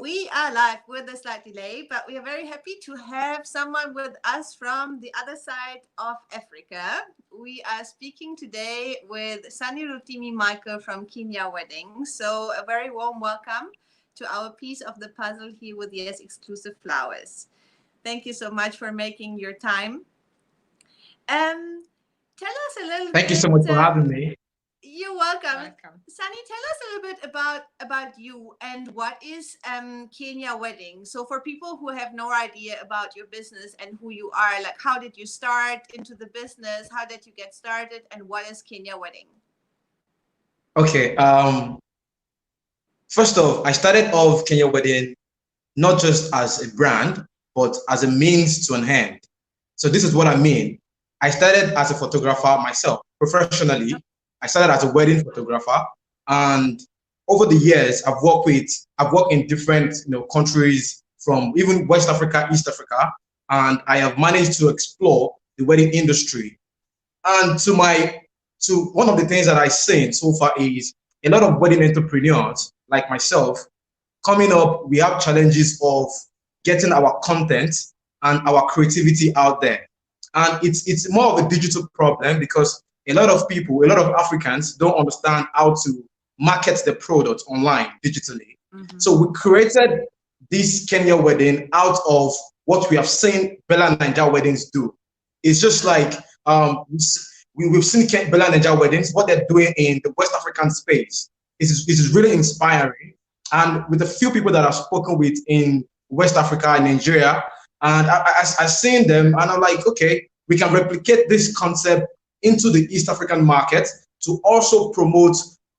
We are live with a slight delay, but we are very happy to have someone with us from the other side of Africa. We are speaking today with Sanni Rotimi Michael from Kenya Weddings. So a very warm welcome to our piece of the puzzle here with Yes Exclusive Flowers. Thank you so much for making your time. Tell us a little bit. Thank you so much for having me. You're welcome. Sanni, tell us a little bit about you and what is Kenya Wedding. So for people who have no idea about your business and who you are, like how did you start into the business? How did you get started? And what is Kenya Wedding? Okay. First off, I started off Kenya Wedding not just as a brand, but as a means to an end. So this is what I mean. I started as a photographer myself, professionally. I started as a wedding photographer, and over the years, I've worked in different countries, from even West Africa, East Africa, and I have managed to explore the wedding industry. And to one of the things that I've seen so far is a lot of wedding entrepreneurs like myself coming up. We have challenges of getting our content and our creativity out there, and it's more of a digital problem because a lot of people, a lot of Africans don't understand how to market the product online digitally. Mm-hmm. So we created this Kenya Wedding out of what we have seen Bella Naija weddings do. It's just like we've seen Bella Naija weddings, what they're doing in the West African space. It is really inspiring. And with a few people that I've spoken with in West Africa and Nigeria, and I've seen them, and I'm like, okay, we can replicate this concept into the East African market to also promote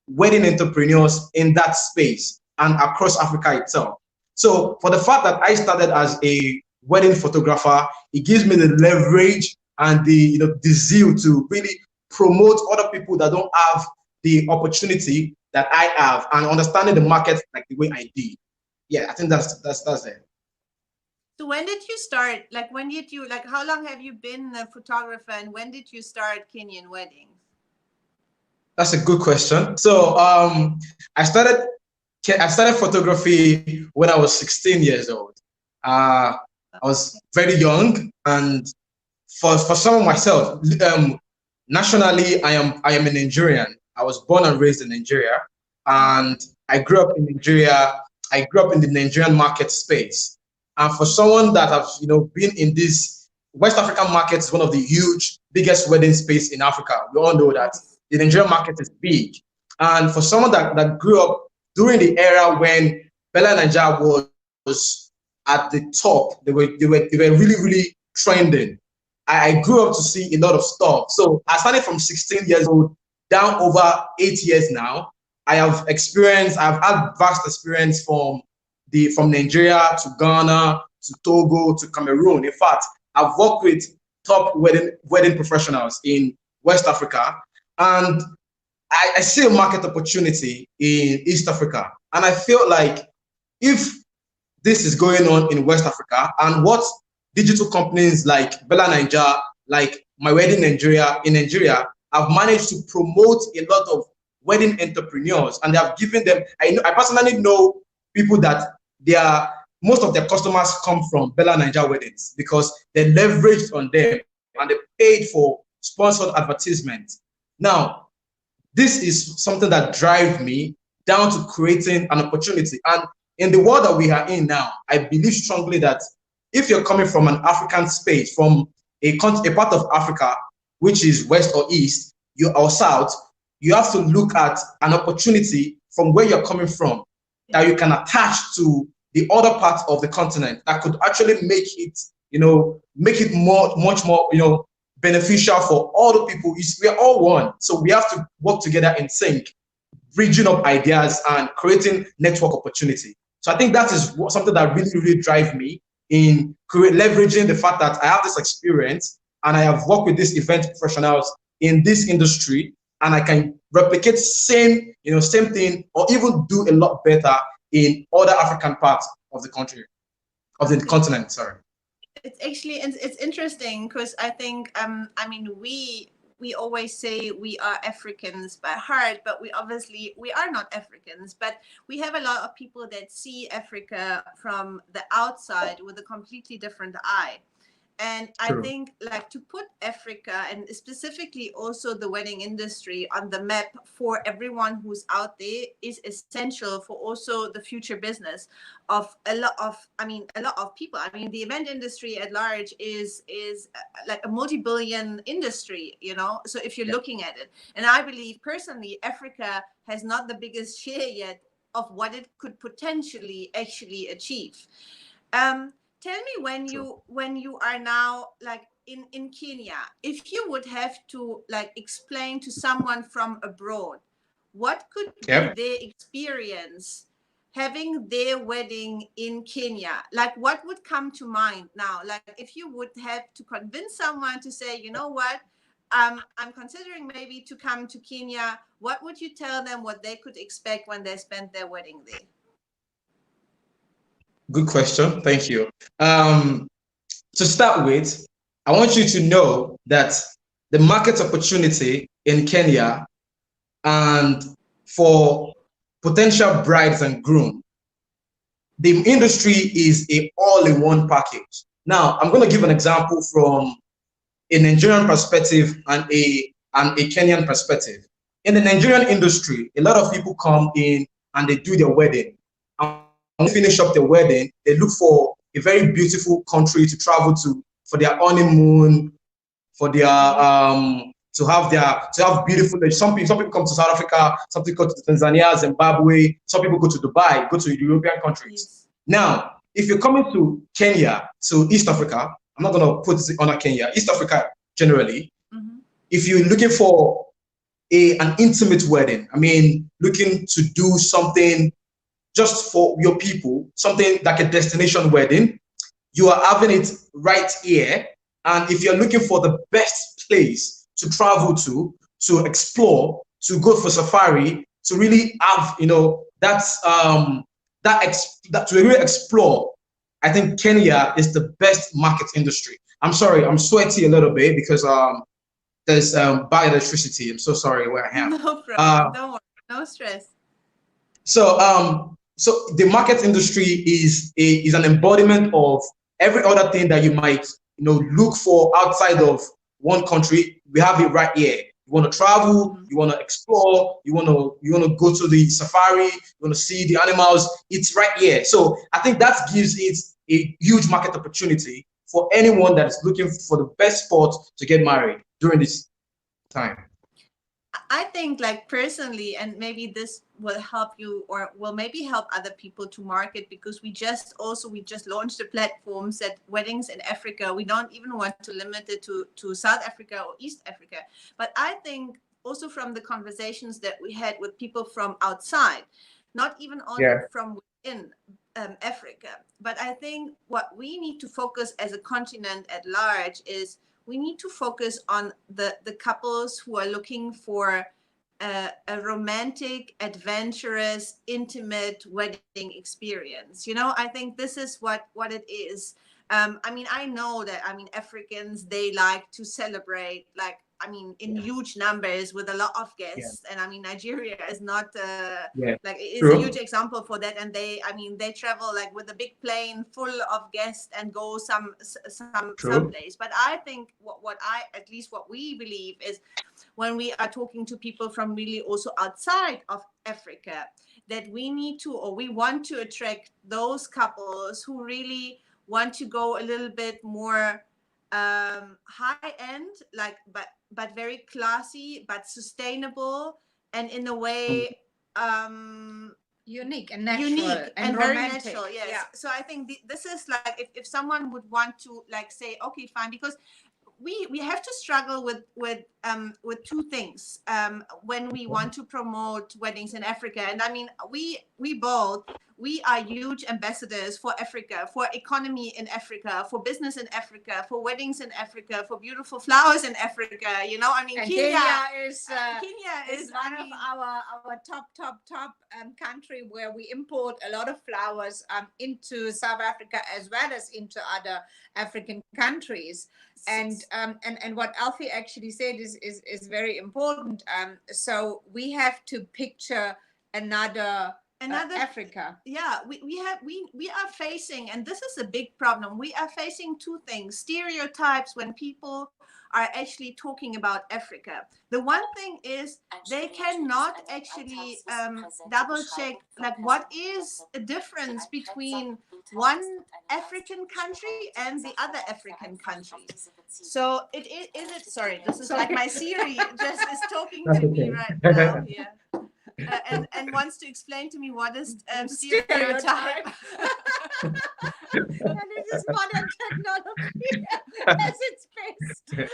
wedding entrepreneurs in that space and across Africa itself. So for the fact that I started as a wedding photographer, it gives me the leverage and the zeal to really promote other people that don't have the opportunity that I have, and understanding the market like the way I did. Yeah, I think that's it. So when did you start? Like, how long have you been a photographer, and when did you start Kenyan Weddings? That's a good question. So I started photography when I was 16 years old. I was very young, and for some of myself, nationally, I am a Nigerian. I was born and raised in Nigeria, and I grew up in Nigeria. I grew up in the Nigerian market space. And for someone that has been in this West African market, is one of the biggest wedding space in Africa. We all know that the Nigerian market is big. And for someone that grew up during the era when Bella Naija was at the top, they were really, really trending. I grew up to see a lot of stuff. So I started from 16 years old down over 8 years now. I've had vast experience from Nigeria to Ghana to Togo to Cameroon. In fact, I've worked with top wedding professionals in West Africa, and I see a market opportunity in East Africa. And I feel like if this is going on in West Africa, and what digital companies like Bella Naija, like My Wedding Nigeria in Nigeria, have managed to promote a lot of wedding entrepreneurs, and they have given them. I personally know people that most of their customers come from Bella Naija weddings because they leveraged on them and they paid for sponsored advertisements. Now, this is something that drives me down to creating an opportunity. And in the world that we are in now, I believe strongly that if you're coming from an African space, from a part of Africa, which is West or East, or South, you have to look at an opportunity from where you're coming from that you can attach to the other parts of the continent that could actually make it much more, beneficial for all the people. We are all one. So we have to work together in sync, bridging up ideas and creating network opportunity. So I think that is something that really, really drives me in leveraging the fact that I have this experience and I have worked with these event professionals in this industry, and I can replicate same thing, or even do a lot better in other African parts of the country, of the continent. Sorry. It's interesting because I think we we always say we are Africans by heart, but we are not Africans. But we have a lot of people that see Africa from the outside with a completely different eye. And I True. think, like, to put Africa and specifically also the wedding industry on the map for everyone who's out there is essential for also the future business of a lot of people. I mean, the event industry at large is like a multi-billion industry, you know. So if you're looking at it, and I believe personally, Africa has not the biggest share yet of what it could potentially actually achieve. Tell me, when you are now like in Kenya, if you would have to like explain to someone from abroad what could be Yep. their experience having their wedding in Kenya, like what would come to mind now? Like if you would have to convince someone to say, you know what, I'm considering maybe to come to Kenya, what would you tell them what they could expect when they spend their wedding there? Good question. Thank you. To start with, I want you to know that the market opportunity in Kenya and for potential brides and groom, the industry is a all-in-one package. Now, I'm going to give an example from a Nigerian perspective and a Kenyan perspective. In the Nigerian industry, a lot of people come in and they do their wedding. And when they finish up their wedding, they look for a very beautiful country to travel to for their honeymoon, for their to have beautiful. Some people come to South Africa, some people go to Tanzania, Zimbabwe, some people go to Dubai, go to European countries. Yes. Now, if you're coming to Kenya, to East Africa, I'm not going to put it on Kenya, East Africa generally, if you're looking for an intimate wedding, I mean, looking to do something just for your people, something like a destination wedding, you are having it right here. And if you're looking for the best place to travel to explore, to go for safari, to really have, you know, that to really explore, I think Kenya is the best market industry. I'm sorry, I'm sweaty a little bit because there's bad electricity. I'm so sorry where I am. No problem. Don't worry. No stress. So the market industry is an embodiment of every other thing that you might, you know, look for outside of one country. We have it right here. You want to travel, you want to explore, you want to go to the safari, you want to see the animals. It's right here. So I think that gives it a huge market opportunity for anyone that is looking for the best spot to get married during this time. I think, like, personally, and maybe this will help you or will maybe help other people to market, because we just launched the platforms at Weddings in Africa. We don't even want to limit it to South Africa or East Africa. But I think also from the conversations that we had with people from outside, not even only from within Africa, but I think what we need to focus as a continent at large is we need to focus on the couples who are looking for a romantic, adventurous, intimate wedding experience. You know, I think this is what it is. I mean, I know that, I mean, Africans, they like to celebrate, like, I mean, in huge numbers with a lot of guests. And I mean, Nigeria is not like, it is a huge example for that. And they travel like with a big plane full of guests and go someplace. But I think at least what we believe is, when we are talking to people from really also outside of Africa, that we need to, or we want to attract those couples who really want to go a little bit more high end, like, but very classy, but sustainable, and in a way unique and natural and very romantic. natural. Yes. Yeah. So I think this is like, if someone would want to like say, okay, fine, because we have to struggle with two things when we want to promote weddings in Africa. And I mean, we we are huge ambassadors for Africa, for economy in Africa, for business in Africa, for weddings in Africa, for beautiful flowers in Africa. You know, I mean, and Kenya Kenya is one of our top country where we import a lot of flowers into South Africa as well as into other African countries. And what Alfie actually said is very important. So we have to picture another Africa. Yeah, we are facing, and this is a big problem. We are facing two things: stereotypes when people are actually talking about Africa. The one thing is they cannot actually double check like what is a difference between one African country and the other African countries. So is it sorry, this is like my Siri just is talking to me right now here. And wants to explain to me what is stereotype. And it is modern technology as its best.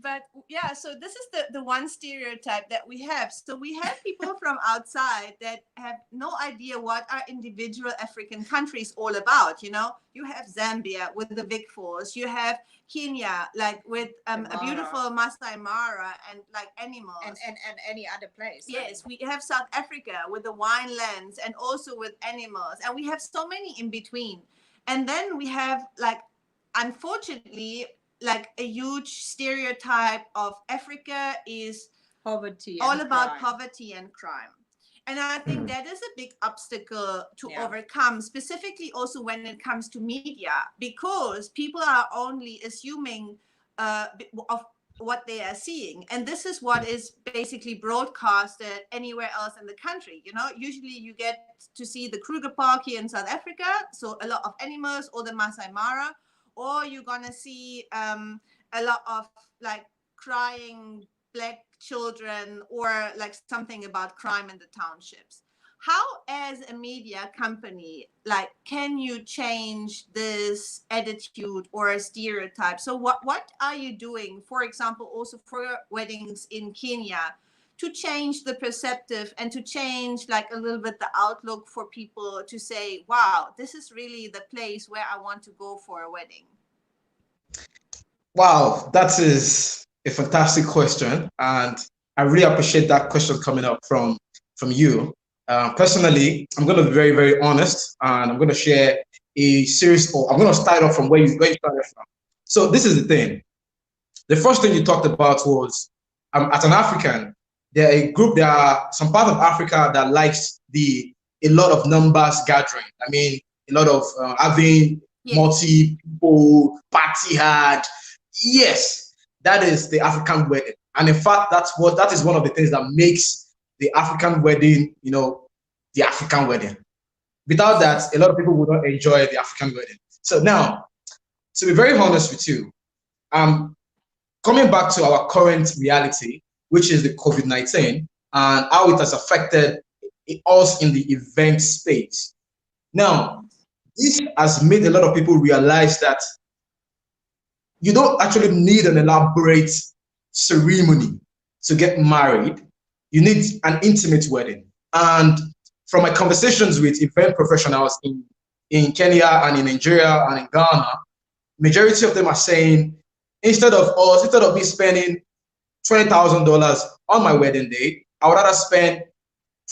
But yeah, so this is the one stereotype that we have. So we have people from outside that have no idea what are individual African countries all about. You know, you have Zambia with the big fours. You have Kenya, like with a beautiful Masai Mara and like animals. And any other place. Yes, we have South Africa with the winelands and also with animals. And we have so many in between. And then we have like, unfortunately, like a huge stereotype of Africa is poverty, all about poverty and crime. And I think that is a big obstacle to overcome, specifically also when it comes to media, because people are only assuming of what they are seeing. And this is what is basically broadcasted anywhere else in the country. You know, usually you get to see the Kruger Park here in South Africa, so a lot of animals, or the Masai Mara, or you're gonna see a lot of like crying Black children, or like something about crime in the townships. How, as a media company, like, can you change this attitude or a stereotype? So what are you doing, for example, also for weddings in Kenya, to change the perceptive and to change like a little bit the outlook for people to say, wow, this is really the place where I want to go for a wedding? Wow, that is a fantastic question, and I really appreciate that question coming up from you. Personally, I'm going to be very, very honest, and I'm going to share a series, or I'm going to start off from where you started from. So this is the thing. The first thing you talked about was, as an African, there are some part of Africa that likes a lot of numbers gathering. I mean, a lot of having multi people, party hard. Yes, that is the African wedding. And in fact, that is one of the things that makes the African wedding, you know, the African wedding. Without that, a lot of people would not enjoy the African wedding. So now, to be very honest with you, coming back to our current reality, which is the COVID-19 and how it has affected us in the event space. Now, this has made a lot of people realize that you don't actually need an elaborate ceremony to get married. You need an intimate wedding. And from my conversations with event professionals in Kenya and in Nigeria and in Ghana, majority of them are saying, instead of me spending $20,000 on my wedding day, I would rather spend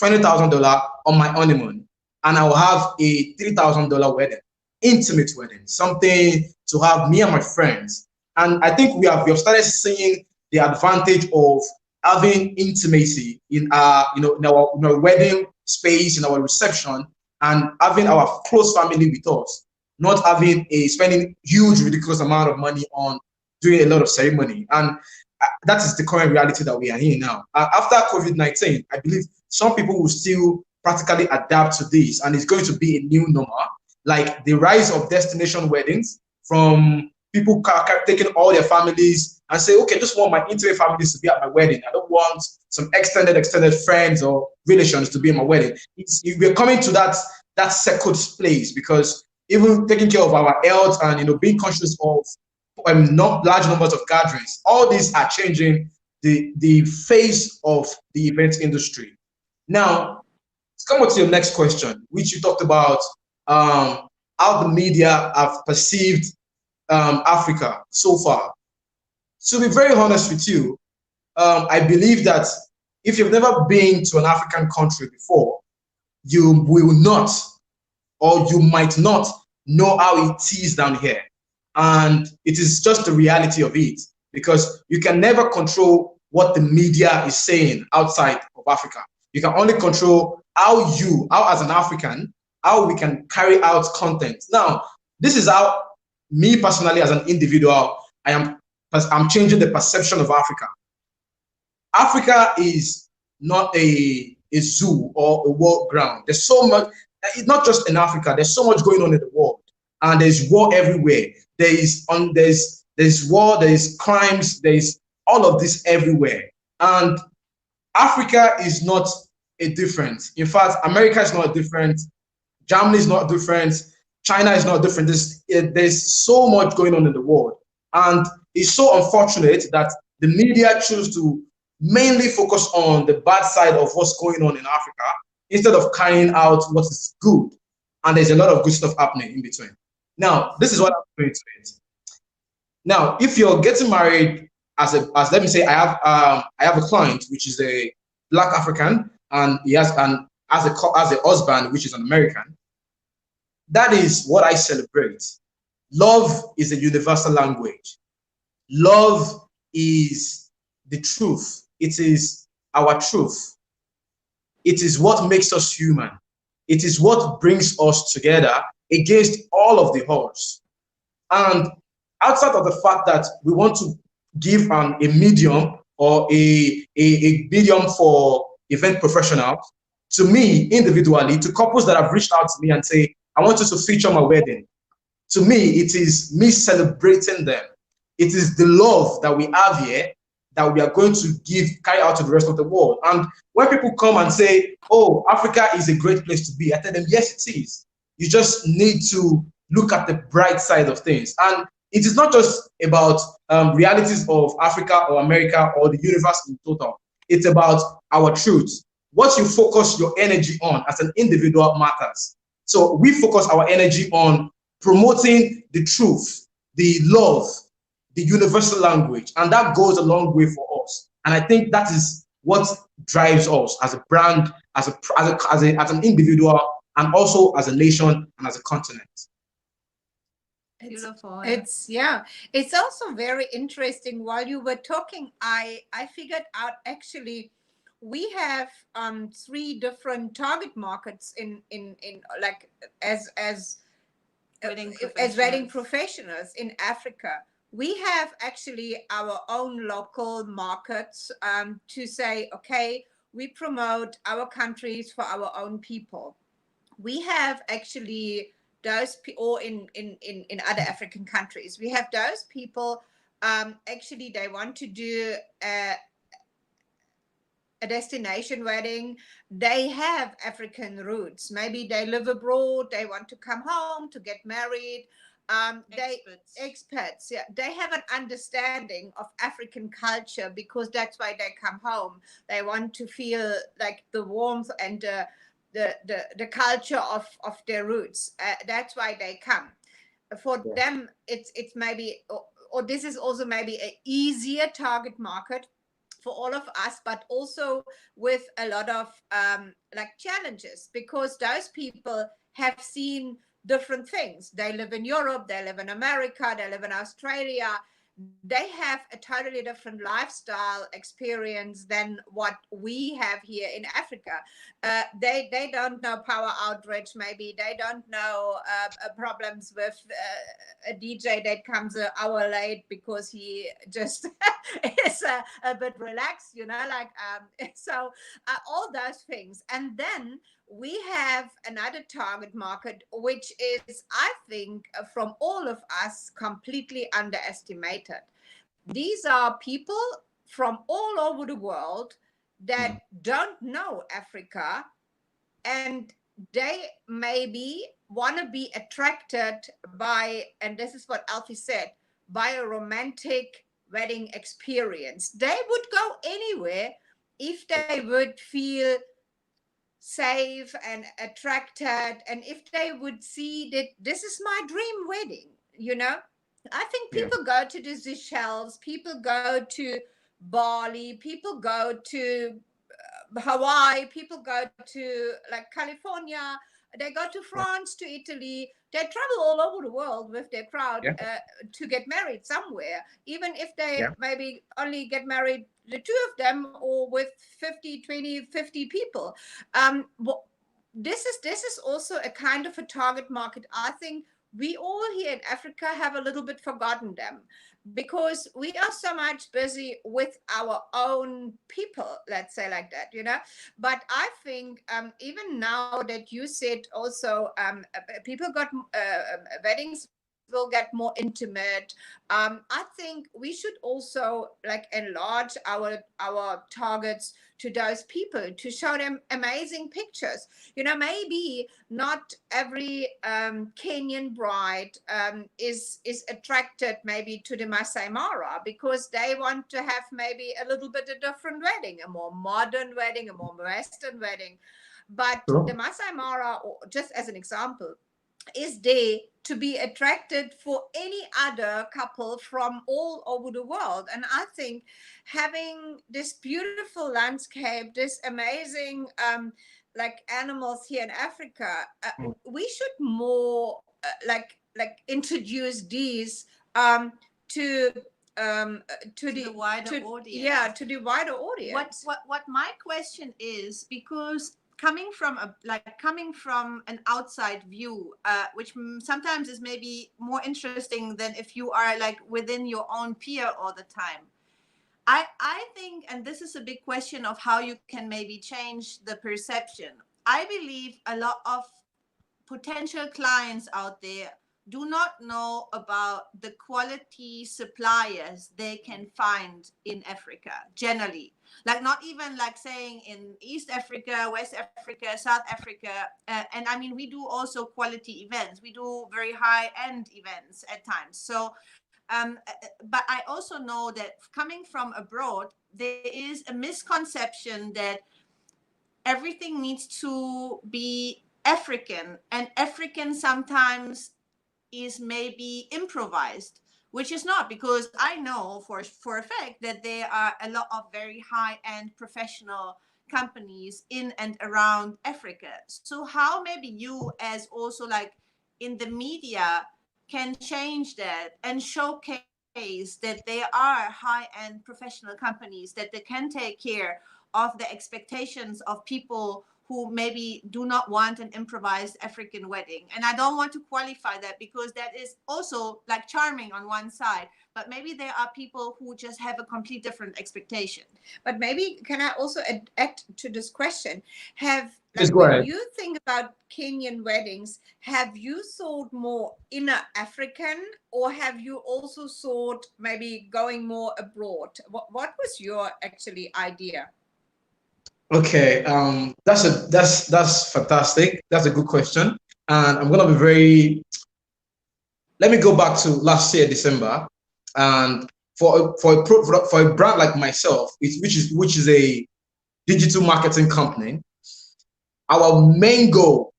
$20,000 on my honeymoon, and I will have a $3,000 wedding, intimate wedding, something to have me and my friends. And I think we have started seeing the advantage of having intimacy in our wedding space, in our reception, and having our close family with us, not having spending huge, ridiculous amount of money on doing a lot of ceremony. And that is the current reality that we are in now. After COVID-19, I believe some people will still practically adapt to this, and it's going to be a new normal, like the rise of destination weddings, from people taking all their families and say, okay, just want my intimate families to be at my wedding. I don't want some extended friends or relations to be in my wedding. We're coming to that second place, because even taking care of our health and being conscious of not large numbers of gatherings, all these are changing the face of the event industry. Now, let's come on to your next question, which you talked about how the media have perceived Africa so far. To be very honest with you, I believe that if you've never been to an African country before, you will not, or you might not know how it is down here. And it is just the reality of it, because you can never control what the media is saying outside of Africa. You can only control how as an African, how we can carry out content. Now, this is how me personally as an individual, I'm changing the perception of Africa. Africa is not a zoo or a world ground. There's so much, it's not just in Africa, there's so much going on in the world. And there's war everywhere. There's war, there's crimes, there's all of this everywhere. And Africa is not a different. In fact, America is not different. Germany is not different. China is not different. There's so much going on in the world. And it's so unfortunate that the media choose to mainly focus on the bad side of what's going on in Africa instead of carrying out what is good. And there's a lot of good stuff happening in between. Now, this is what I'm going to it. Now, if you're getting married as let me say, I have a client which is a Black African, and he has as a husband which is an American. That is what I celebrate. Love is a universal language. Love is the truth. It is our truth. It is what makes us human. It is what brings us together against all of the odds. And outside of the fact that we want to give a medium or a medium for event professionals, to me individually, to couples that have reached out to me and say, I want you to feature my wedding. To me, it is me celebrating them. It is the love that we have here that we are going to carry out to the rest of the world. And when people come and say, oh, Africa is a great place to be, I tell them, yes, it is. You just need to look at the bright side of things. And it is not just about realities of Africa or America or the universe in total. It's about our truth. What you focus your energy on as an individual matters. So we focus our energy on promoting the truth, the love, the universal language, and that goes a long way for us. And I think that is what drives us as a brand, as an individual, and also as a nation and as a continent. Beautiful. It's also very interesting. While you were talking, I figured out actually we have 3 different target markets in like as wedding professionals in Africa. We have actually our own local markets to say, okay, we promote our countries for our own people. We have actually those, or in other African countries, we have those people, actually they want to do a destination wedding. They have African roots. Maybe they live abroad, they want to come home to get married. Expats, yeah, they have an understanding of African culture because that's why they come home. They want to feel like the warmth and the culture of their roots. That's why they come. For them, it's maybe, or this is also maybe an easier target market for all of us, but also with a lot of like challenges, because those people have seen different things. They live in Europe, they live in America, they live in Australia. They have a totally different lifestyle experience than what we have here in Africa. They don't know power outrage, maybe. They don't know problems with a DJ that comes an hour late because he just is a bit relaxed, you know, like, so all those things. And then we have another target market, which is, I think, from all of us, completely underestimated. These are people from all over the world that don't know Africa, and they maybe want to be attracted by, and this is what Alfie said, by a romantic wedding experience. They would go anywhere if they would feel safe and attracted, and if they would see that this is my dream wedding, I think Yeah. people go to the Seychelles, people go to Bali, people go to Hawaii, people go to like California, they go to Yeah. France, to Italy, they travel all over the world with their crowd Yeah. to get married somewhere, even if they Yeah. maybe only get married, the two of them, or with 50, 20, 50 people. This is also a kind of a target market. I think we all here in Africa have a little bit forgotten them, because we are so much busy with our own people, let's say like that, but I think even now that you said also, people got weddings will get more intimate. I think we should also like enlarge our targets to those people, to show them amazing pictures. Maybe not every Kenyan bride is attracted maybe to the Masai Mara, because they want to have maybe a little bit a different wedding, a more modern wedding, a more Western wedding. But the Sure. Masai Mara, or just as an example, is there to be attracted for any other couple from all over the world. And I think having this beautiful landscape, this amazing like animals here in Africa, Mm. we should more like introduce these to the wider audience. Yeah, to the wider audience. What my question is, because coming from an outside view, which sometimes is maybe more interesting than if you are like within your own peer all the time. I think, and this is a big question of how you can maybe change the perception. I believe a lot of potential clients out there do not know about the quality suppliers they can find in Africa generally. Like not even like saying in East Africa, West Africa, South Africa. And I mean, we do also quality events. We do very high-end events at times. So, but I also know that coming from abroad, there is a misconception that everything needs to be African, and African sometimes is maybe improvised, which is not, because I know for a fact that there are a lot of very high-end professional companies in and around Africa. So how maybe you, as also like in the media, can change that and showcase that there are high-end professional companies, that they can take care of the expectations of people who maybe do not want an improvised African wedding. And I don't want to qualify that, because that is also like charming on one side, but maybe there are people who just have a complete different expectation. But maybe can I also add to this question? Please go When ahead. you think about Kenyan weddings, have you thought more inner African, or have you also thought maybe going more abroad? What was your actually idea? Okay, that's fantastic. That's a good question, and I'm gonna be very. Let me go back to last year December, and for a brand like myself, which is a digital marketing company, our main goal,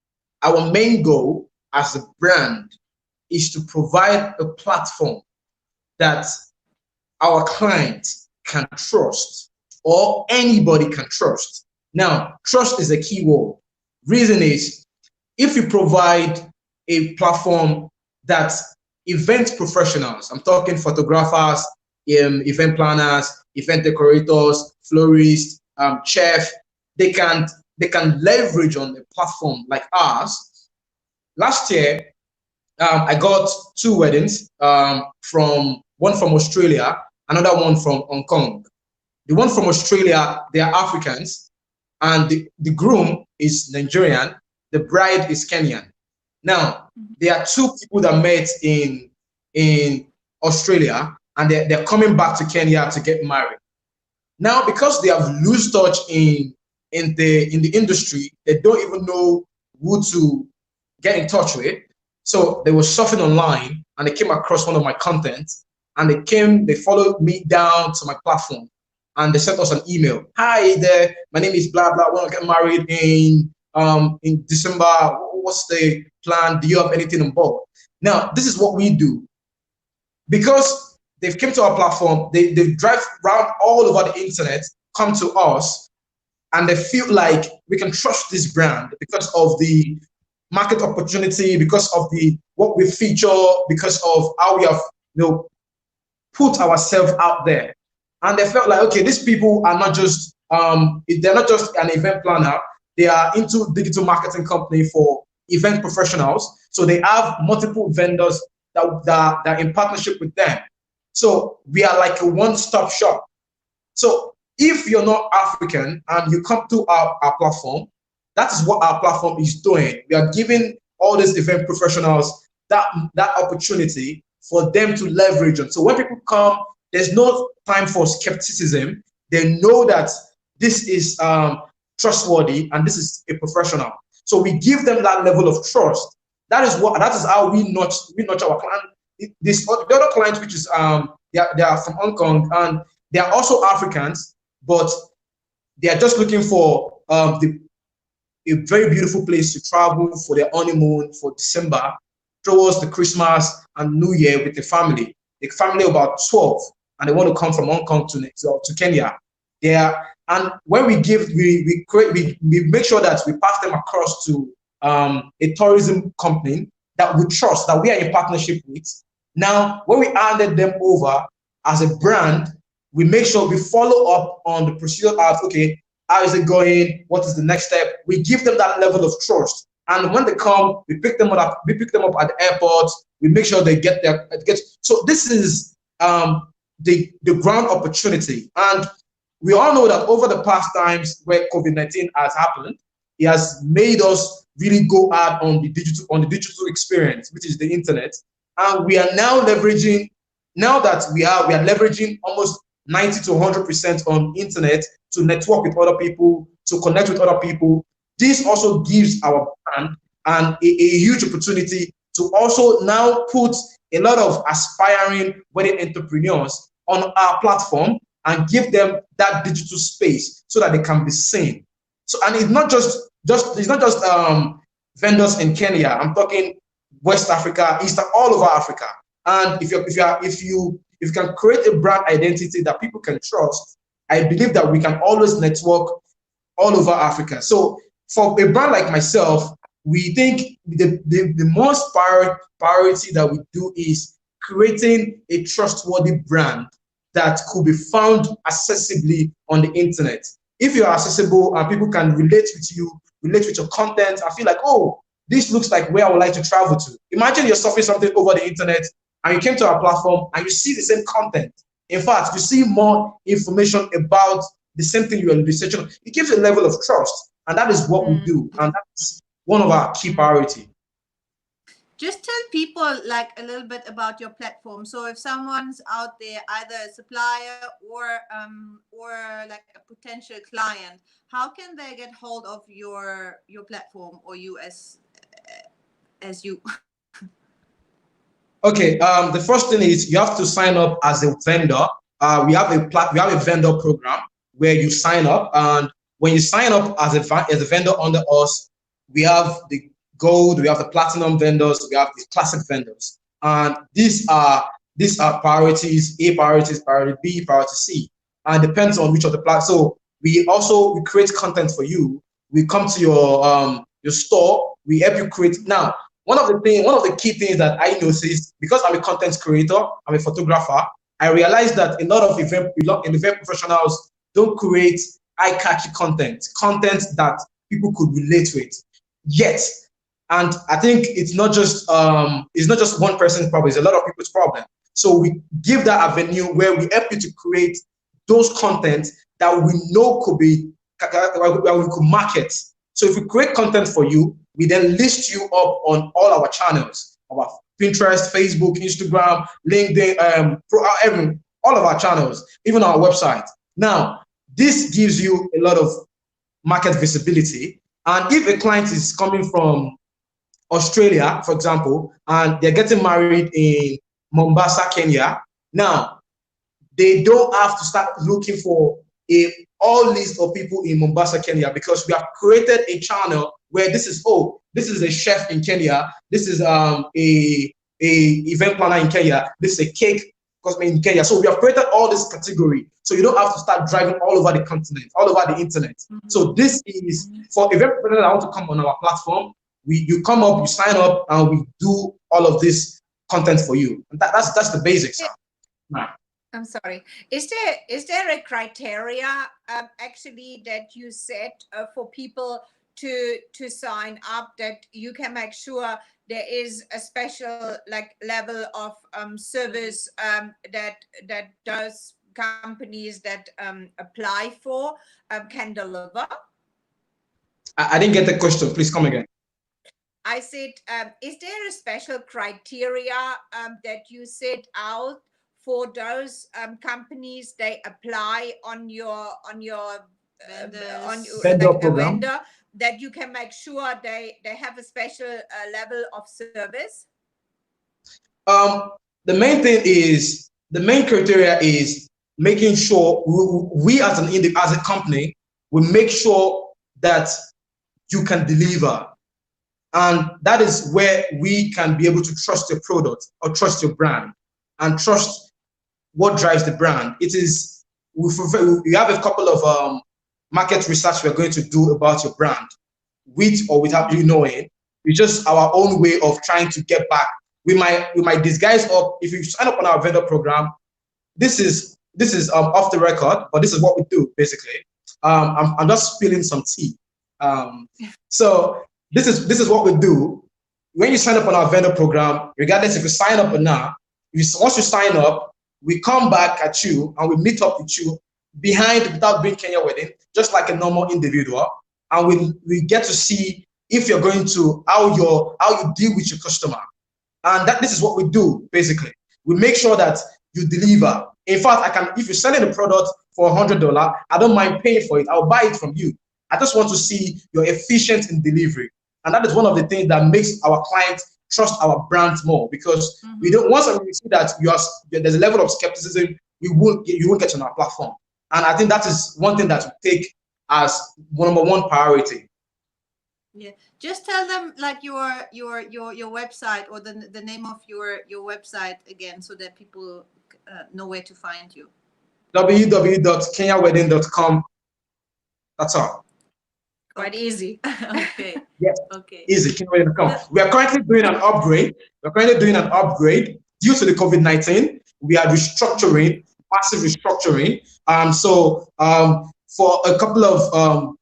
as a brand is to provide a platform that our clients can trust, or anybody can trust. Now, trust is a key word. Reason is, if you provide a platform that event professionals, I'm talking photographers, event planners, event decorators, florists, chef, they can leverage on a platform like ours. Last year, I got two weddings, from one from Australia, another one from Hong Kong. The one from Australia, they are Africans, and the groom is Nigerian, the bride is Kenyan. Now, there are two people that met in Australia, and they're coming back to Kenya to get married. Now, because they have lost touch in the industry, they don't even know who to get in touch with. So they were surfing online and they came across one of my content, and they followed me down to my platform, and they sent us an email. Hi there, my name is blah blah. I want to get married in December? What's the plan? Do you have anything on board? Now, this is what we do. Because they've come to our platform, they drive around all over the internet, come to us, and they feel like we can trust this brand because of the market opportunity, because of the what we feature, because of how we have put ourselves out there. And they felt like, okay, these people are not just they're not just an event planner, they are into digital marketing company for event professionals. So they have multiple vendors that are in partnership with them. So we are like a one-stop shop. So if you're not African and you come to our platform, that is what our platform is doing. We are giving all these event professionals that opportunity for them to leverage on. So when people come, there's no time for skepticism. They know that this is trustworthy and this is a professional. So we give them that level of trust. That is how we nurture our client. The other clients, which is they are from Hong Kong and they are also Africans, but they are just looking for a very beautiful place to travel for their honeymoon for December, towards the Christmas and New Year with the family. The family about 12, and they want to come from Hong Kong to Kenya. And when we give, we make sure that we pass them across to a tourism company that we trust, that we are in partnership with. Now, when we handed them over as a brand, we make sure we follow up on the procedure of, okay, how is it going? What is the next step? We give them that level of trust. And when they come, we pick them up at the airport. We make sure they get there. So this is the ground opportunity. And we all know that over the past times where COVID-19 has happened, it has made us really go hard on the digital experience, which is the internet. And we are now leveraging, now that we are leveraging almost 90 to 100% on internet to network with other people, to connect with other people. This also gives our brand a huge opportunity to also now put a lot of aspiring wedding entrepreneurs on our platform and give them that digital space so that they can be seen. So, and it's not just vendors in Kenya. I'm talking West Africa, East, all over Africa. And if you can create a brand identity that people can trust, I believe that we can always network all over Africa. So for a brand like myself, we think the most priority that we do is creating a trustworthy brand that could be found accessibly on the internet. If you're accessible and people can relate with you, relate with your content, and feel like, oh, this looks like where I would like to travel to. Imagine you're surfing something over the internet and you came to our platform and you see the same content. In fact, you see more information about the same thing you are researching. It gives a level of trust, and that is what we do, and that's one of our key priorities. Just tell people like a little bit about your platform. So if someone's out there, either a supplier or like a potential client, how can they get hold of your platform or you as you? Okay, the first thing is you have to sign up as a vendor. We have a vendor program where you sign up, and when you sign up as a vendor under us, we have the gold, we have the platinum vendors, we have the classic vendors, and these are priorities: A priorities, priority B, priority C, and depends on which of the platforms. So we create content for you. We come to your store. We help you create. Now, one of the key things that I noticed, because I'm a content creator, I'm a photographer, I realized that a lot of event professionals don't create eye-catchy content that people could relate with yet. And I think it's not just one person's problem, it's a lot of people's problem. So we give that avenue where we help you to create those content that we know could be, where we could market. So if we create content for you, we then list you up on all our channels, our Pinterest, Facebook, Instagram, LinkedIn, all of our channels, even our website. Now, this gives you a lot of market visibility. And if a client is coming from Australia, for example, and they're getting married in Mombasa, Kenya, now they don't have to start looking for a all list of people in Mombasa, Kenya, because we have created a channel where this is, oh, this is a chef in Kenya, this is a event planner in Kenya, this is a cake cosmet in Kenya. So we have created all this category, so you don't have to start driving all over the continent, all over the internet. So this is for event planner that want to come on our platform. You come up, you sign up, and we do all of this content for you. And that's the basics. Right. I'm sorry. Is there a criteria actually that you set for people to sign up, that you can make sure there is a special like level of service that those companies that apply for can deliver? I didn't get the question. Please come again. I said, is there a special criteria that you set out for those companies they apply on your vendor program, vendor, that you can make sure they have a special level of service? The main thing is, the main criteria is making sure we as a company, we make sure that you can deliver. And that is where we can be able to trust your product or trust your brand and trust what drives the brand. It is, we have a couple of market research we're going to do about your brand, with or without you knowing. It's just our own way of trying to get back. We might disguise up. If you sign up on our vendor program, this is off the record, but this is what we do basically. I'm just spilling some tea. So this is what we do. When you sign up on our vendor program, regardless if you sign up or not, once you sign up, we come back at you and we meet up with you behind without being Kenya Wedding, just like a normal individual, and we get to see if you're going to how you deal with your customer. And this is what we do basically. We make sure that you deliver. In fact, if you're selling a product for $100, I don't mind paying for it. I'll buy it from you. I just want to see you're efficient in delivery. And that is one of the things that makes our clients trust our brand more, because we don't, once we see that there's a level of skepticism, you won't get on our platform. And I think that is one thing that we take as number one priority. Yeah, just tell them like your website, or the name of your website again, so that people know where to find you. www.kenyawedding.com. That's all. Quite easy. Okay. Yes. Okay. Easy. Kenyawedding.com. We are currently doing an upgrade. Due to the COVID-19. We are restructuring, massive restructuring. So for a couple of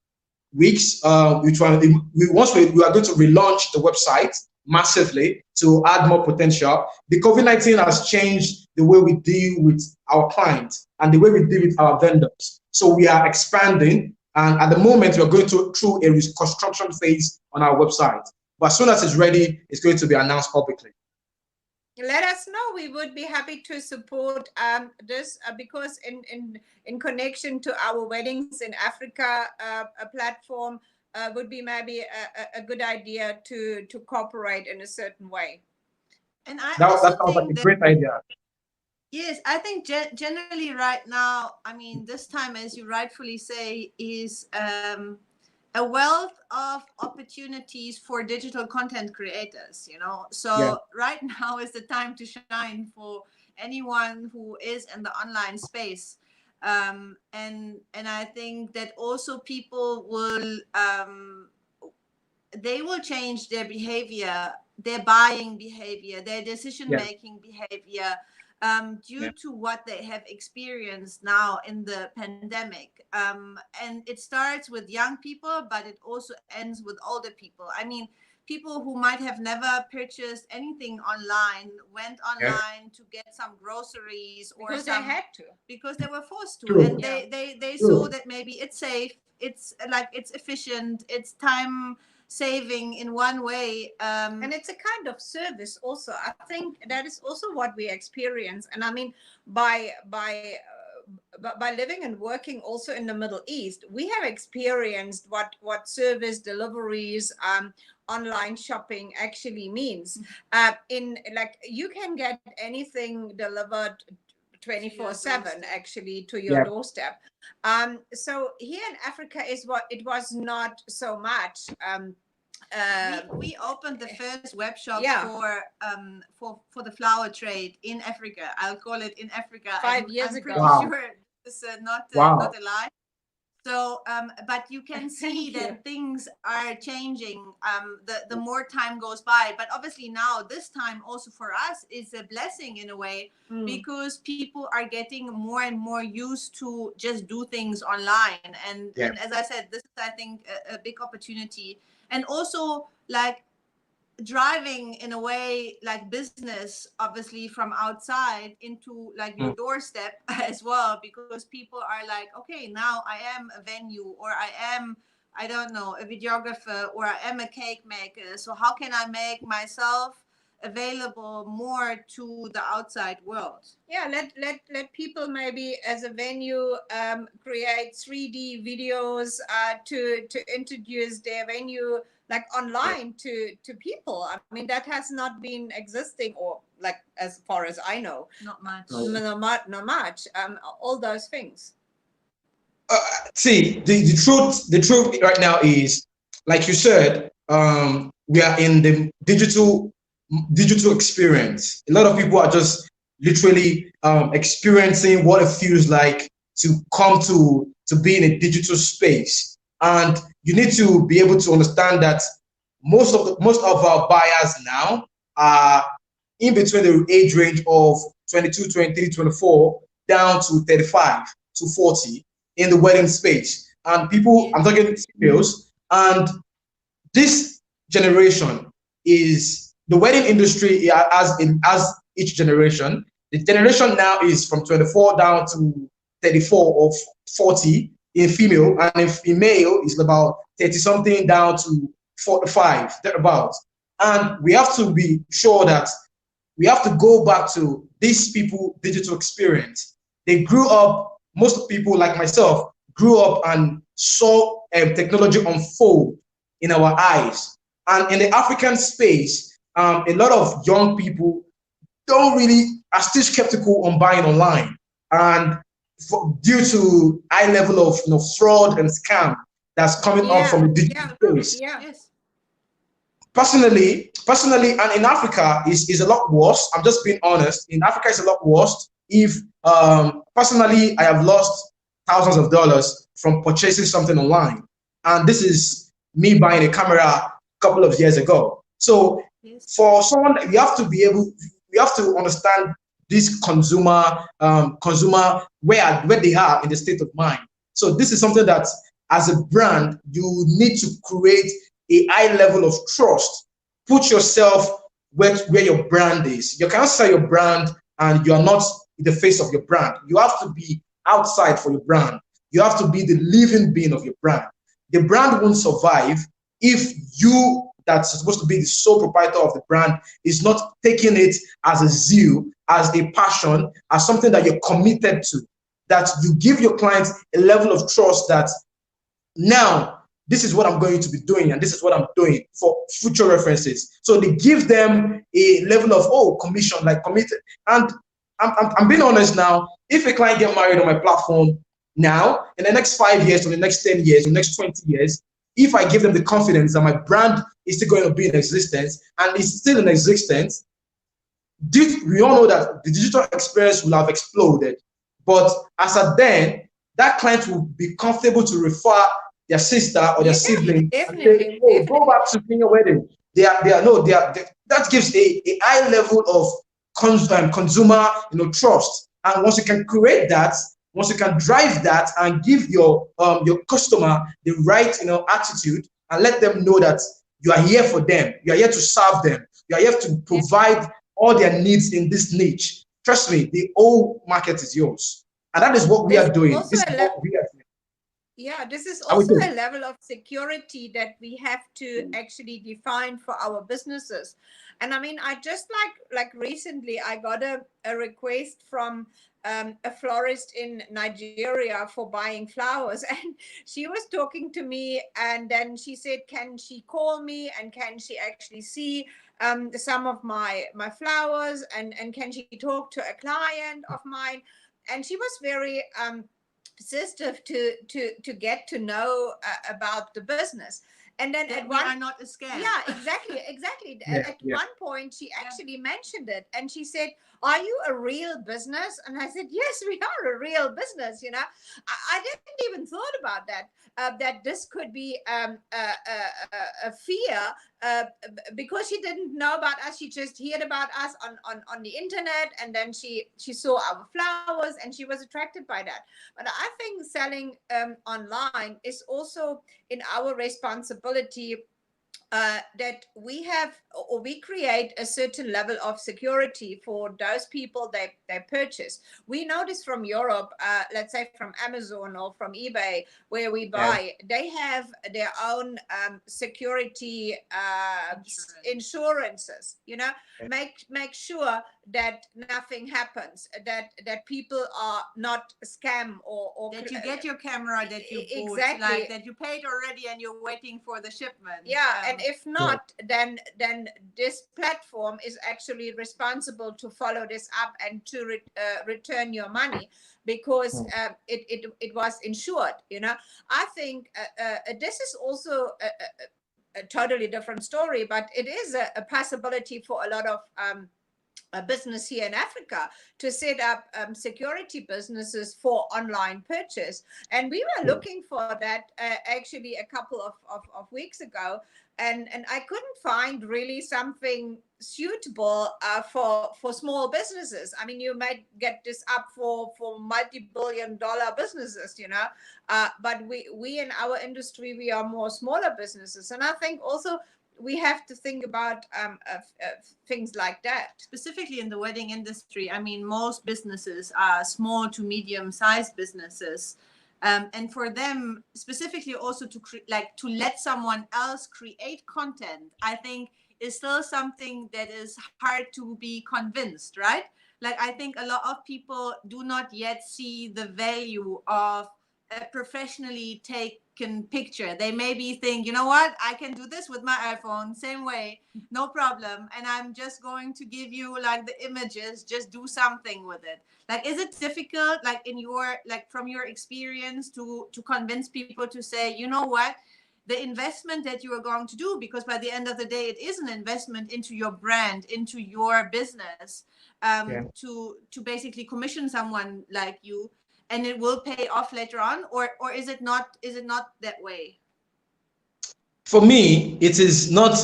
weeks, we are going to relaunch the website massively to add more potential. The COVID-19 has changed the way we deal with our clients and the way we deal with our vendors. So we are expanding, and at the moment we're going through a reconstruction phase on our website. But as soon as it's ready, it's going to be announced publicly. Let us know. We would be happy to support this because in connection to our Weddings in Africa a platform would be maybe a good idea to cooperate in a certain way. And I that also sounds like think a great idea. Yes, I think generally right now, I mean, this time, as you rightfully say, is a wealth of opportunities for digital content creators, you know. So Yeah. right now is the time to shine for anyone who is in the online space. And I think that also people will they will change their behavior, their buying behavior, their decision-making behavior due to what they have experienced now in the pandemic. And it starts with young people, but it also ends with older people. I mean, people who might have never purchased anything online went online to get some groceries, or because they had to, because they were forced to. True. And they saw that maybe it's safe, it's efficient, it's time saving in one way, and it's a kind of service also. I think that is also what we experience. And I mean, by living and working also in the Middle East, we have experienced what service deliveries, online shopping actually means. In like, you can get anything delivered 24/7 actually to your Yeah. doorstep. So here in Africa is what it was not so much. We opened the first web shop Yeah. for the flower trade in Africa. I'll call it in Africa. 5 years I'm ago. pretty Wow. sure this is not Wow. a lie. So, but you can see Thank you. that things are changing the more time goes by. But obviously now, this time also for us is a blessing in a way, because people are getting more and more used to just do things online. And as I said, this is, I think, a big opportunity. And also, like, driving in a way like business obviously from outside into like your doorstep as well, because people are like, okay, now I am a venue, or I am, I don't know, a videographer, or I am a cake maker, so how can I make myself available more to the outside world? Yeah, let people maybe as a venue create 3D videos to introduce their venue like online to people. I mean, that has not been existing, or like as far as I know, Not much. not much. All those things. See, the truth right now is, like you said, we are in the digital experience. A lot of people are just literally experiencing what it feels like to come to be in a digital space. And you need to be able to understand that most of our buyers now are in between the age range of 22, 23, 24 down to 35 to 40 in the wedding space. And people, I'm talking females, and this generation is the wedding industry as each generation. The generation now is from 24 down to 34 or 40 in female, and in male is about 30 something down to 45, thereabouts. And we have to be sure that we have to go back to these people digital experience. They grew up, most people like myself grew up and saw technology unfold in our eyes. And in the African space, a lot of young people are still skeptical on buying online, and due to high level of fraud and scam that's coming up from the digital space. Yes. Personally, and in Africa is a lot worse. I'm just being honest. In Africa, it's a lot worse. If personally, I have lost thousands of dollars from purchasing something online, and this is me buying a camera a couple of years ago. So for someone, you have to understand this consumer where they are in the state of mind. So this is something that as a brand you need to create a high level of trust. Put yourself where your brand is. You can't sell your brand and you are not the face of your brand. You have to be outside for your brand. You have to be the living being of your brand. The brand won't survive if you, that's supposed to be the sole proprietor of the brand, is not taking it as a zeal, as a passion, as something that you're committed to, that you give your clients a level of trust that now this is what I'm going to be doing and this is what I'm doing for future references. So they give them a level of commission, like committed. And I'm being honest now, if a client get married on my platform now, in the next 5 years, or the next 10 years, or the next 20 years, if I give them the confidence that my brand is still going to be in existence and is still in existence, we all know that the digital experience will have exploded. But as at then, that client will be comfortable to refer their sister or their sibling and say, go back to your wedding. That gives a high level of consumer trust. And once you can create that, once you can drive that and give your customer the right attitude and let them know that you are here for them, you are here to serve them, you are here to provide all their needs in this niche. Trust me, the whole market is yours. And that is what we are doing. This is what we are doing. Yeah, this is I would also think. a level of security that we have to actually define for our businesses. And I mean, I just like recently I got a request from a florist in Nigeria for buying flowers, and she was talking to me, and then she said, can she call me and can she actually see some of my flowers, and can she talk to a client of mine? And she was very persistent to get to know about the business. And then That at we one, are not a scam. yeah, exactly. Yeah, At yeah. one point she actually mentioned it, and she said, are you a real business? And I said, yes, we are a real business. I didn't even thought about that, that this could be a fear, because she didn't know about us. She just heard about us on the internet, and then she saw our flowers and she was attracted by that. But I think selling online is also in our responsibility, that we have, or we create a certain level of security for those people they purchase. We know this from Europe, let's say from Amazon or from eBay, where we Yeah. buy. They have their own security insurances. Make sure that nothing happens, that people are not scam or that you get your camera that you bought, exactly, like that you paid already and you're waiting for the shipment. yeah. And if not, then this platform is actually responsible to follow this up and to return your money, because it was insured. I think this is also a totally different story, but it is a possibility for a lot of a business here in Africa to set up security businesses for online purchase. And we were looking for that actually a couple of weeks ago. And I couldn't find really something suitable for small businesses. I mean, you might get this up for multi-billion-dollar businesses, but we in our industry, we are more smaller businesses. And I think also we have to think about things like that. Specifically in the wedding industry, I mean, most businesses are small to medium-sized businesses. And for them, specifically also to let someone else create content, I think is still something that is hard to be convinced, right? Like, I think a lot of people do not yet see the value of a professionally taken picture. They maybe think, you know what, I can do this with my iPhone, same way, no problem. And I'm just going to give you like the images, just do something with it. Like, is it difficult, like in your, like from your experience, to convince people to say, you know what, the investment that you are going to do, because by the end of the day, it is an investment into your brand, into your business, to basically commission someone like you, and it will pay off later on, or is it not that way? For me, it is not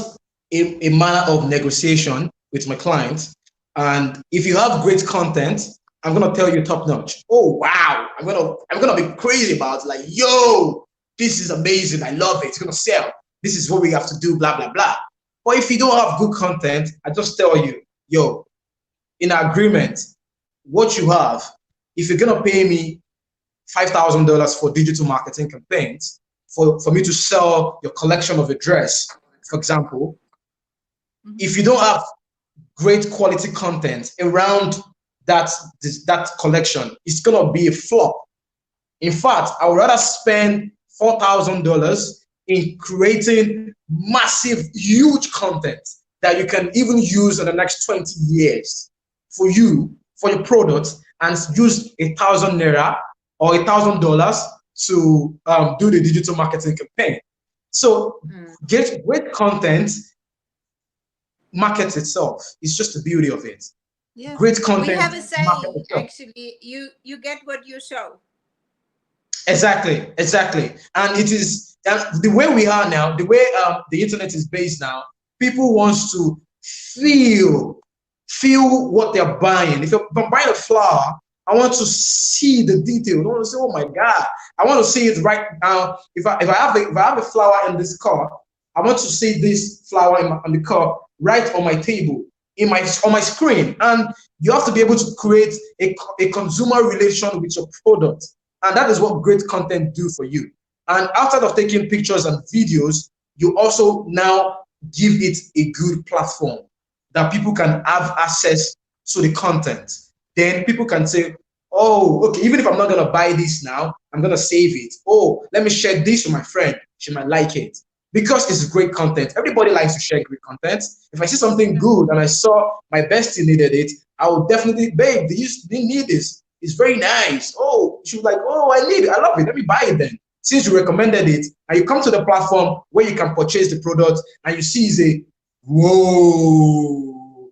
a manner of negotiation with my clients. And if you have great content, I'm gonna tell you top notch. Oh wow, I'm gonna be crazy about it. Like, yo, this is amazing. I love it. It's gonna sell. This is what we have to do. Blah blah blah. But if you don't have good content, I just tell you, yo, in agreement, what you have, if you're gonna pay me $5,000 for digital marketing campaigns, for me to sell your collection of a dress, for example, if you don't have great quality content around that collection, it's gonna be a flop. In fact, I would rather spend $4,000 in creating massive, huge content that you can even use in the next 20 years for you, for your product, and use 1,000 naira or $1,000 to do the digital marketing campaign. So get great content, markets itself. It's just the beauty of it. Yeah. Great content. We have a saying, actually, you get what you show. Exactly. And it is the way we are now, the way the internet is based now, people want to feel what they're buying. If I'm buying a flower, I want to see the detail. I want to say, oh my God, I want to see it right now. If I have a flower in this car, I want to see this flower in the car right on my table, on my screen. And you have to be able to create a consumer relation with your product. And that is what great content do for you. And outside of taking pictures and videos, you also now give it a good platform that people can have access to the content. Then people can say, oh, okay, even if I'm not going to buy this now, I'm going to save it. Oh, let me share this with my friend. She might like it. Because it's great content. Everybody likes to share great content. If I see something good and I saw my bestie needed it, I will definitely, babe, do you need this? It's very nice. Oh, she was like, oh, I need it. I love it. Let me buy it then. Since you recommended it, and you come to the platform where you can purchase the product and you see, say, whoa,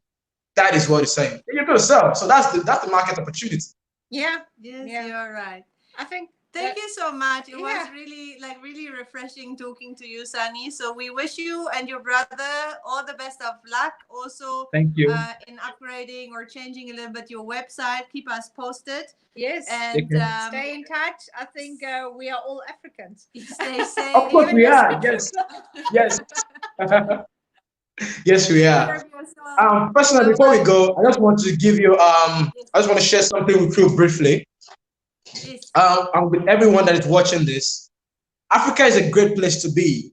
that is what it's saying. Then you're going to sell. So that's the market opportunity. Yeah. Yes, Yeah. you're right. I think. Thank you so much. It Yeah. was really refreshing talking to you, Sanni. So we wish you and your brother all the best of luck. Also, thank you. In upgrading or changing a little bit your website. Keep us posted. Yes. And stay in touch. I think we are all Africans. Stay safe. Of course we are. Yes. Yes. Yes, we are. Personally, before we go, I just want to give you I just want to share something with you briefly. Yes. And with everyone that is watching this, Africa is a great place to be.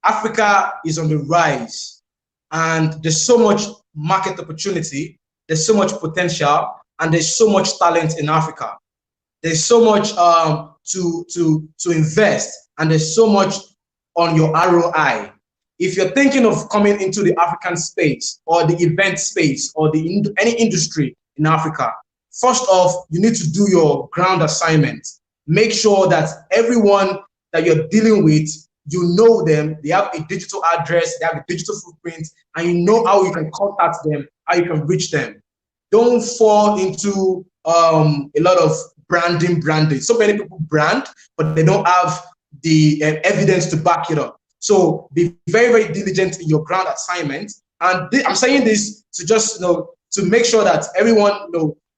Africa is on the rise, and there's so much market opportunity, there's so much potential, and there's so much talent in Africa. There's so much to invest, and there's so much on your ROI. If you're thinking of coming into the African space or the event space or any industry in Africa, first off, you need to do your ground assignment. Make sure that everyone that you're dealing with, you know them, they have a digital address, they have a digital footprint, and you know how you can contact them, how you can reach them. Don't fall into a lot of branding. So many people brand, but they don't have the evidence to back it up. So be very diligent in your ground assignment. And I'm saying this to just to make sure that everyone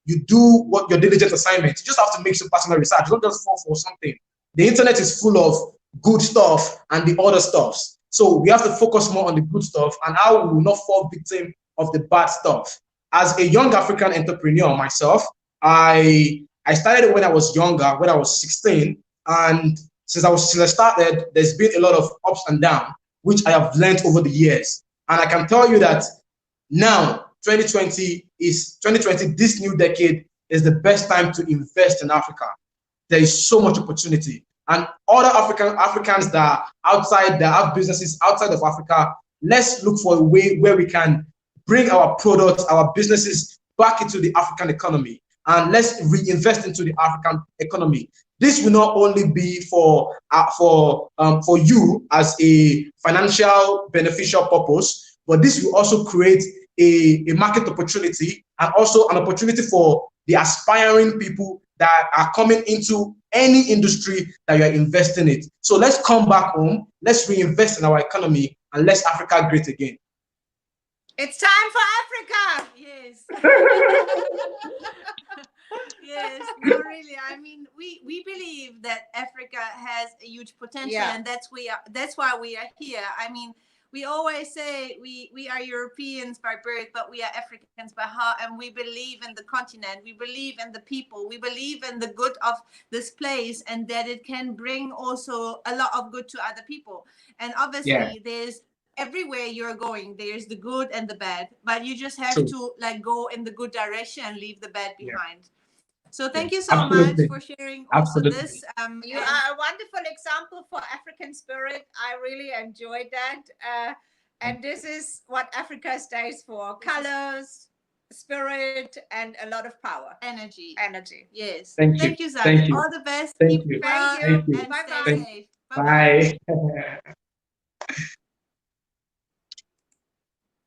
you do what your diligent assignment. You just have to make some personal research. You don't just fall for something. The internet is full of good stuff and the other stuffs. So we have to focus more on the good stuff and how we will not fall victim of the bad stuff. As a young African entrepreneur myself, I started when I was younger, when I was 16, and since I started, there's been a lot of ups and downs, which I have learned over the years. And I can tell you that now 2020, this new decade is the best time to invest in Africa. There is so much opportunity. And other Africans that are outside, that have businesses outside of Africa, let's look for a way where we can bring our products, our businesses back into the African economy, and let's reinvest into the African economy. This will not only be for you as a financial beneficial purpose, but this will also create a market opportunity and also an opportunity for the aspiring people that are coming into any industry that you're investing in. So let's come back home, let's reinvest in our economy, and let's Africa great again. It's time for Africa. Yes. Yes, no, really. I mean, we believe that Africa has a huge potential, and that's why we are here. I mean, we always say we are Europeans by birth, but we are Africans by heart, and we believe in the continent. We believe in the people. We believe in the good of this place, and that it can bring also a lot of good to other people. And obviously, there's everywhere you're going, there's the good and the bad, but you just have to go in the good direction and leave the bad behind. So thank you so much for sharing also this. You are a wonderful example for African spirit. I really enjoyed that. And this is what Africa stands for: colors, spirit, and a lot of power. Energy. Yes. Thank you. Thank you, Sanni. All the best. Thank you. Thank you. And stay safe. Bye.